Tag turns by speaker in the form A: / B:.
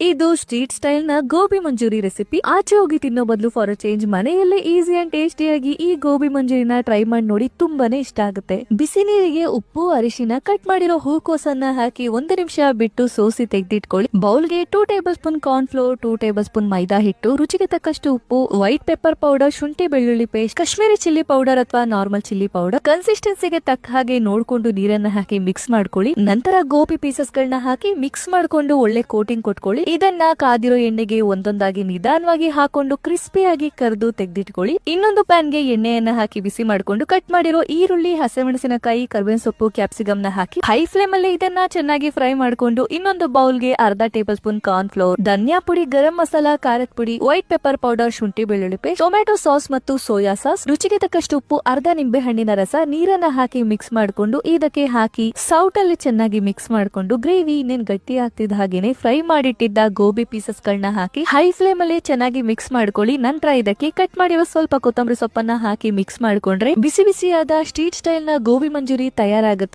A: ಇದು street style ನ gobi manchurian recipe. ಆಚೆ ಹೋಗಿ ತಿನ್ನೋ ಬದಲು ಫಾರ್ ಅ ಚೇಂಜ್ ಮನೆಯಲ್ಲೇ ಈಸಿ ಅಂಡ್ ಟೇಸ್ಟಿಯಾಗಿ ಈ ಗೋಬಿ ಮಂಚೂರಿನ ಟ್ರೈ ಮಾಡಿ ನೋಡಿ, ತುಂಬಾನೇ ಇಷ್ಟ ಆಗುತ್ತೆ. ಬಿಸಿ ನೀರಿಗೆ ಉಪ್ಪು, ಅರಿಶಿನ, ಕಟ್ ಮಾಡಿರೋ ಹೂಕೋಸನ್ನ ಹಾಕಿ 1 ನಿಮಿಷ ಬಿಟ್ಟು ಸೋಸಿ ತೆಗೆದಿಟ್ಕೊಳ್ಳಿ. ಬೌಲ್ಗೆ 2 table spoon corn flour, 2 table spoon maida ಹಿಟ್ಟು, ರುಚಿಗೆ ತಕ್ಕಷ್ಟು ಉಪ್ಪು, ವೈಟ್ ಪೆಪ್ಪರ್ ಪೌಡರ್, ಶುಂಠಿ ಬೆಳ್ಳುಳ್ಳಿ ಪೇಸ್ಟ್, ಕಾಶ್ಮೀರಿ ಚಿಲ್ಲಿ ಪೌಡರ್ ಅಥವಾ ನಾರ್ಮಲ್ ಚಿಲ್ಲಿ ಪೌಡರ್, ಕನ್ಸಿಸ್ಟೆನ್ಸಿಗೆ ತಕ್ಕ ಹಾಗೆ ನೋಡ್ಕೊಂಡು ನೀರನ್ನ ಹಾಕಿ ಮಿಕ್ಸ್ ಮಾಡ್ಕೊಳ್ಳಿ. ನಂತರ ಗೋಬಿ ಪೀಸಸ್ ಗಳನ್ನ ಹಾಕಿ ಮಿಕ್ಸ್ ಮಾಡ್ಕೊಂಡು ಒಳ್ಳೆ ಕೋಟಿಂಗ್ ಕೊಟ್ಕೊಳ್ಳಿ. ಇದನ್ನ ಕಾದಿರೋ ಎಣ್ಣೆಗೆ ಒಂದೊಂದಾಗಿ ನಿಧಾನವಾಗಿ ಹಾಕೊಂಡು ಕ್ರಿಸ್ಪಿಯಾಗಿ ಕರೆದು ತೆಗೆದಿಟ್ಕೊಳ್ಳಿ. ಇನ್ನೊಂದು ಪ್ಯಾನ್ ಗೆ ಎಣ್ಣೆಯನ್ನ ಹಾಕಿ ಬಿಸಿ ಮಾಡ್ಕೊಂಡು ಕಟ್ ಮಾಡಿರೋ ಈರುಳ್ಳಿ, ಹಸಿಮೆಣಸಿನಕಾಯಿ, ಕರ್ಬೇವಿನ ಸೊಪ್ಪು, ಕ್ಯಾಪ್ಸಿಕಮ್ ನ ಹಾಕಿ ಹೈ ಫ್ಲೇಮ್ ಅಲ್ಲಿ ಇದನ್ನ ಚೆನ್ನಾಗಿ ಫ್ರೈ ಮಾಡ್ಕೊಂಡು ಇನ್ನೊಂದು ಬೌಲ್ ಗೆ ಅರ್ಧ ಟೇಬಲ್ ಸ್ಪೂನ್ ಕಾರ್ನ್ ಫ್ಲೋರ್, ಧನಿಯಾ ಪುಡಿ, ಗರಂ ಮಸಾಲಾ, ಖಾರದ ಪುಡಿ, ವೈಟ್ ಪೆಪ್ಪರ್ ಪೌಡರ್, ಶುಂಠಿ ಬೆಳ್ಳುಳ್ಳಿ ಪೇಸ್ಟ್, ಟೊಮ್ಯಾಟೊ ಸಾಸ್ ಮತ್ತು ಸೋಯಾ ಸಾಸ್, ರುಚಿಗೆ ತಕ್ಕಷ್ಟು ಉಪ್ಪು, ಅರ್ಧ ನಿಂಬೆ ಹಣ್ಣಿನ ರಸ, ನೀರನ್ನ ಹಾಕಿ ಮಿಕ್ಸ್ ಮಾಡ್ಕೊಂಡು ಇದಕ್ಕೆ ಹಾಕಿ ಸೌಟ್ ಅಲ್ಲಿ ಚೆನ್ನಾಗಿ ಮಿಕ್ಸ್ ಮಾಡ್ಕೊಂಡು ಗ್ರೇವಿ ಇನ್ನೇನ್ ಗಟ್ಟಿ ಆಗ್ತಿದ್ದ ಹಾಗೇನೆ ಫ್ರೈ ಮಾಡಿಟ್ಟಿದ್ದ ಗೋಬಿ ಪೀಸಸ್ ಗಳನ್ನ ಹಾಕಿ ಹೈ ಫ್ಲೇಮ್ ಅಲ್ಲಿ ಚೆನ್ನಾಗಿ ಮಿಕ್ಸ್ ಮಾಡ್ಕೊಳ್ಳಿ. ನಂತರ ಇದಕ್ಕೆ ಕಟ್ ಮಾಡಿರೋ ಸ್ವಲ್ಪ ಕೊತ್ತಂಬರಿ ಸೊಪ್ಪನ್ನ ಹಾಕಿ ಮಿಕ್ಸ್ ಮಾಡ್ಕೊಂಡ್ರೆ ಬಿಸಿ ಬಿಸಿಯಾದ ಸ್ಟ್ರೀಟ್ ಸ್ಟೈಲ್ ನ ಗೋಬಿ ಮಂಚೂರಿ ತಯಾರಾಗುತ್ತೆ.